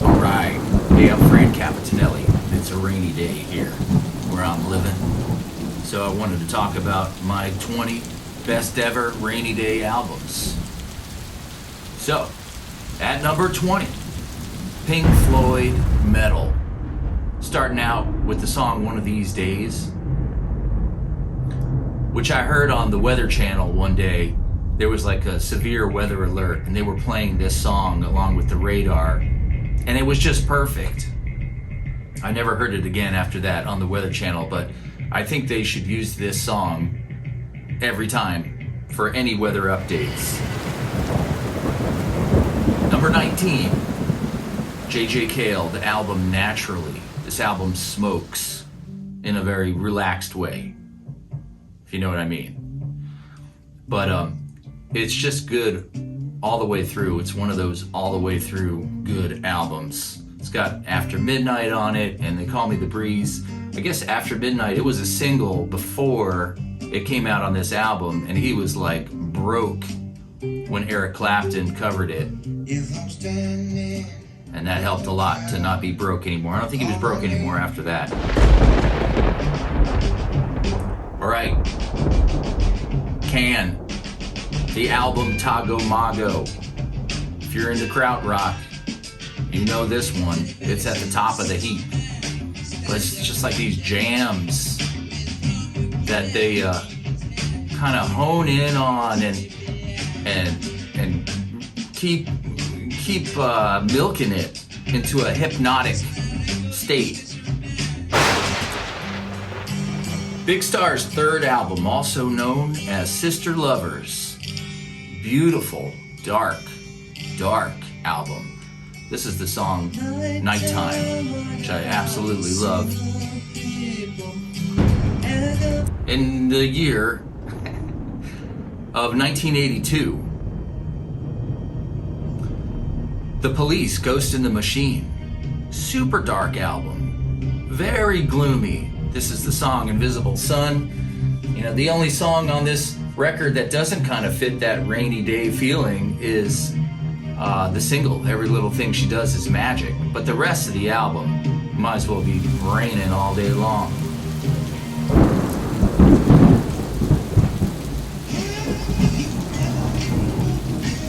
Alright, hey, I'm francapitanelli. It's a rainy day here where I'm living. So I wanted to talk about my 20 best ever rainy day albums. So, at number 20, Pink Floyd Metal. Starting out with the song One of These Days, which I heard on the Weather Channel one day. There was like a severe weather alert and they were playing this song along with the radar, and it was just perfect. I never heard it again after that on the Weather Channel, but I think they should use this song every time for any weather updates. Number 19, J.J. Cale, the album Naturally. This album smokes in a very relaxed way, if you know what I mean. But it's just good all the way through. It's one of those all the way through good albums. It's got After Midnight on it, and They Call Me the Breeze. I guess After Midnight, it was a single before it came out on this album, and he was like broke when Eric Clapton covered it. And that helped a lot to not be broke anymore. I don't think he was broke anymore after that. Alright. Can. The album Tago Mago. If you're into krautrock, you know this one. It's at the top of the heap. But it's just like these jams that they kind of hone in on and keep milking it into a hypnotic state. Big Star's third album, also known as Sister Lovers. Beautiful, dark album. This is the song Nighttime, which I absolutely love. In the year of 1982, The Police, Ghost in the Machine. Super dark album. Very gloomy. This is the song Invisible Sun. You know, the only song on this record that doesn't kind of fit that rainy day feeling is the single, Every Little Thing She Does Is Magic. But the rest of the album might as well be raining all day long.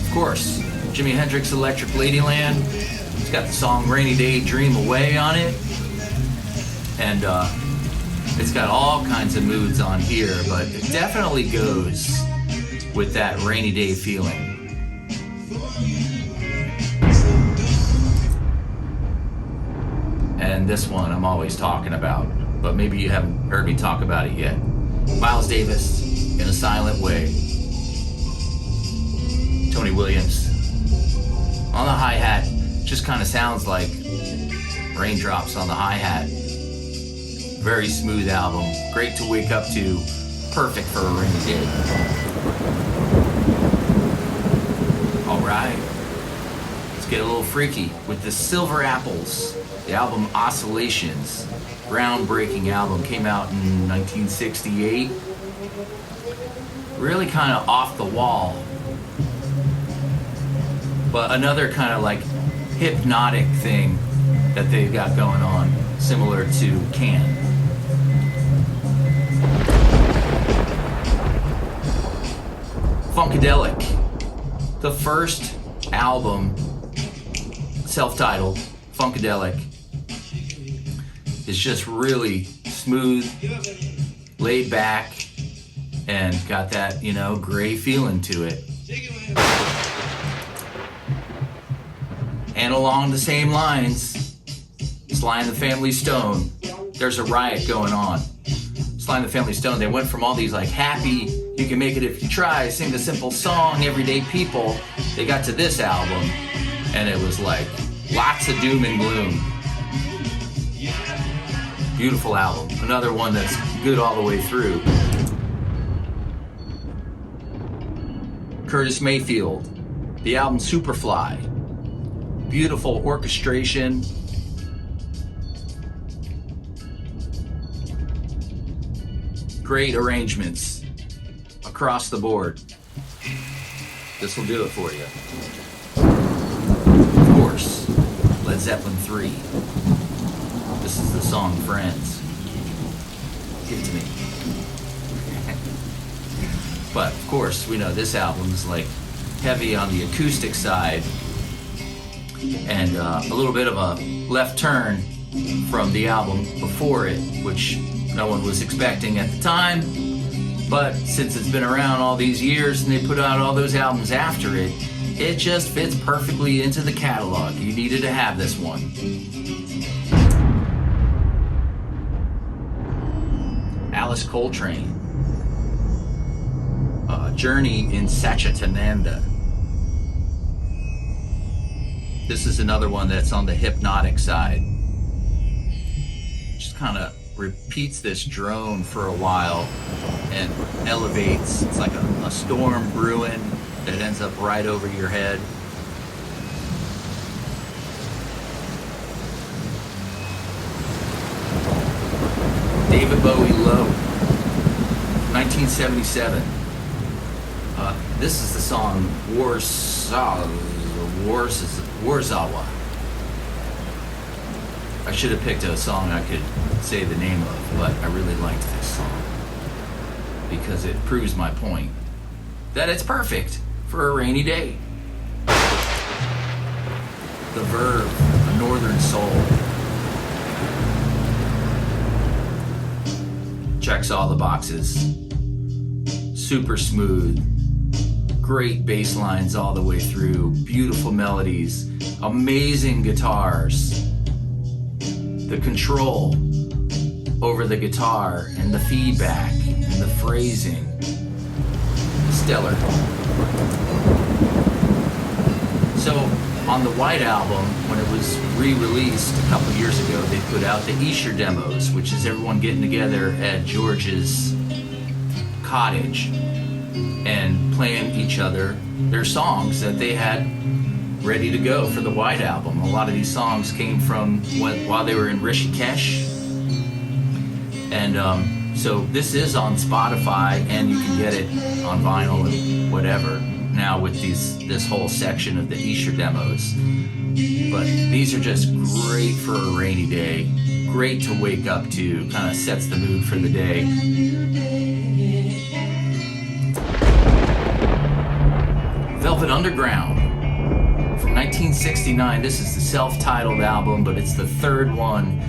Of course, Jimi Hendrix Electric Ladyland. It's got the song Rainy Day Dream Away on it. And it's got all kinds of moods on here, but it definitely goes with that rainy day feeling. And this one I'm always talking about, but maybe you haven't heard me talk about it yet. Miles Davis, In a Silent Way. Tony Williams. On the hi-hat, just kind of sounds like raindrops on the hi-hat. Very smooth album, great to wake up to, perfect for a rainy day. Alright, let's get a little freaky with the Silver Apples, the album Oscillations. Groundbreaking album, came out in 1968. Really kind of off the wall, but another kind of like hypnotic thing that they've got going on, similar to Can. Funkadelic, the first album, self-titled, Funkadelic, is just really smooth, laid back, and got that, you know, gray feeling to it. And along the same lines, Sly and the Family Stone, there's a riot going on. Sly and the Family Stone, they went from all these like happy, you can make it if you try, sing the simple song, everyday people, they got to this album, and it was like lots of doom and gloom. Beautiful album. Another one that's good all the way through. Curtis Mayfield, the album Superfly. Beautiful orchestration. Great arrangements across the board. This will do it for you. Of course, Led Zeppelin 3. This is the song Friends. Give it to me. But of course, we know this album is like heavy on the acoustic side, and a little bit of a left turn from the album before it, which no one was expecting at the time. But since it's been around all these years and they put out all those albums after it, it just fits perfectly into the catalog. You needed to have this one. Alice Coltrane, Journey in Satchitananda. This is another one that's on the Hypnotic side. Just kind of repeats this drone for a while and elevates. It's like a storm brewing that ends up right over your head. David Bowie Low, 1977. This is the song Warzawa. I should have picked a song I could say the name of, but I really liked this song because it proves my point that it's perfect for a rainy day. The Verve, A Northern Soul. Checks all the boxes. Super smooth. Great bass lines all the way through. Beautiful melodies. Amazing guitars. The control over the guitar and the feedback and the phrasing. Stellar. So on the White Album, when it was re-released a couple years ago, they put out the Esher demos, which is everyone getting together at George's cottage and playing each other their songs that they had ready to go for the White Album. A lot of these songs came from while they were in Rishikesh. And so this is on Spotify, and you can get it on vinyl and whatever now with this whole section of the Esher demos. But these are just great for a rainy day. Great to wake up to, kind of sets the mood for the day. Velvet Underground from 1969. This is the self-titled album, but it's the third one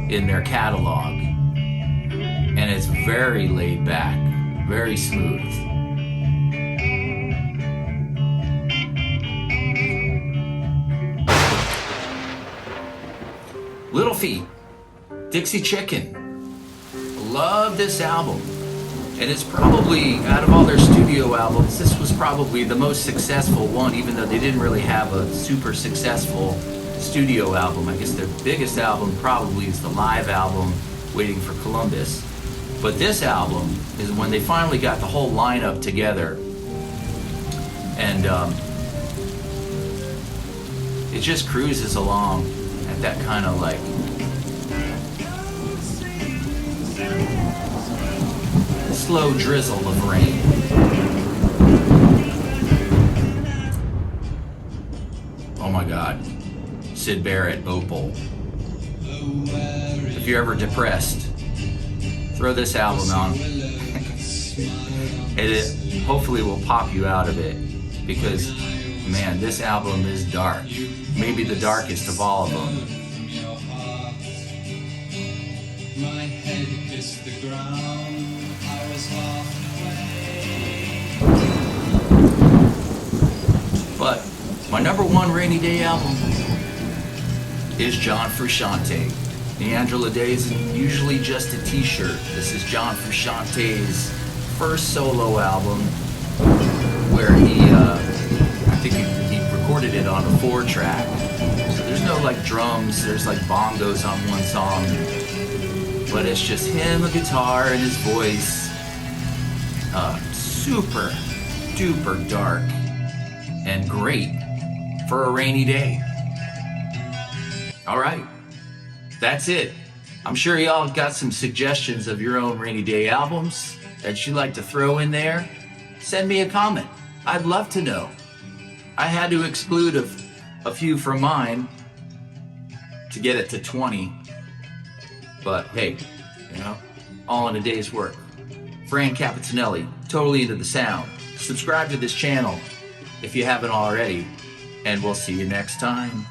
in their catalog. And it's very laid back, very smooth. Little Feat, Dixie Chicken. Love this album. And it's probably, out of all their studio albums, this was probably the most successful one, even though they didn't really have a super successful studio album. I guess their biggest album probably is the live album, Waiting for Columbus. But this album is when they finally got the whole lineup together. And it just cruises along at that kind of like slow drizzle of rain. Oh my God. Syd Barrett, Opal. If you're ever depressed, throw this album on. It hopefully will pop you out of it, because man, this album is dark. Maybe the darkest of all of them. My head kissed the ground. I was half away. But my number one rainy day album is John Frusciante. Neandra Day is usually just a t-shirt. This is John Frusciante's first solo album, where I think he recorded it on a 4-track. So there's no like drums, there's like bongos on one song, but it's just him, a guitar, and his voice. Super duper dark and great for a rainy day. All right, that's it. I'm sure y'all got some suggestions of your own rainy day albums that you like to throw in there. Send me a comment. I'd love to know. I had to exclude a few from mine to get it to 20. But hey, you know, all in a day's work. Francapitanelli, totally into the sound. Subscribe to this channel if you haven't already, and we'll see you next time.